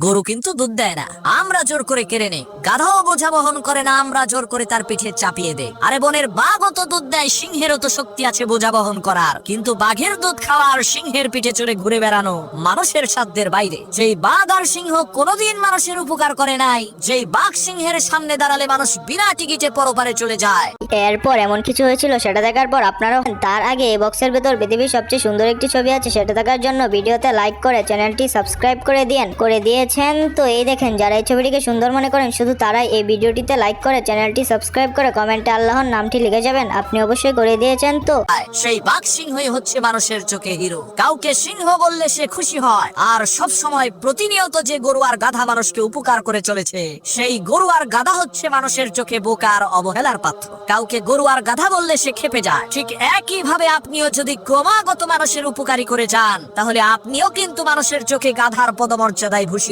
গরু কিন্তু দুধ দেয় না, আমরা জোর করে কেড়ে নেই। গাধাও বোঝা বহন করে না, আমরা জোর করে তার পিঠে চাপিয়ে দেই। আরে বনের বাঘও তো দুধ দেয়, সিংহেরও তো শক্তি আছে বোঝা বহন করার। কিন্তু বাঘের দুধ খাওয়া আর সিংহের পিঠে চড়ে ঘুরে বেড়ানো মানুষের সাধ্যের বাইরে। যেই বাঘ আর সিংহ কোনোদিন মানুষের উপকার করে নাই, যেই বাঘ সিংহের সামনে দাঁড়ালে মানুষ বিনা টিকিটে পরপারে চলে যায়। এরপর এমন কিছু হয়েছিল সেটা দেখার পর আপনারাও তার আগে এই বক্সের ভেতর পৃথিবীর সবচেয়ে সুন্দর একটি ছবি আছে, সেটা দেখার জন্য ভিডিওতে লাইক করে চ্যানেলটি সাবস্ক্রাইব করে দিয়েছেন। তো এই দেখেন, যারা এই ছবিটিকে সুন্দর মনে করেন শুধু তারাই এই ভিডিওটিতে লাইক করে চ্যানেলটি সাবস্ক্রাইব করে কমেন্টে আল্লাহর নামটি লিখে যাবেন। আপনি অবশ্যই করে দিয়েছেন। তো সেই বাঘ সিংহই হচ্ছে মানুষের চোখে হিরো। কাউকে সিংহ বললে সে খুশি হয়, আর সব সময় প্রতিনিয়ত যে গরু আর গাধা মানুষকে উপকার করে চলেছে, সেই গরু আর গাধা হচ্ছে মানুষের চোখে বোকার অবহেলার পাত্র। কাউকে গরু আর গাধা বললে সে ক্ষেপে যায়। ঠিক একই ভাবে আপনিও যদি ক্রমাগত মানুষের উপকারী করে যান, তাহলে আপনিও কিন্তু মানুষের চোখে গাধার পদমর্যাদায় ভূষিত।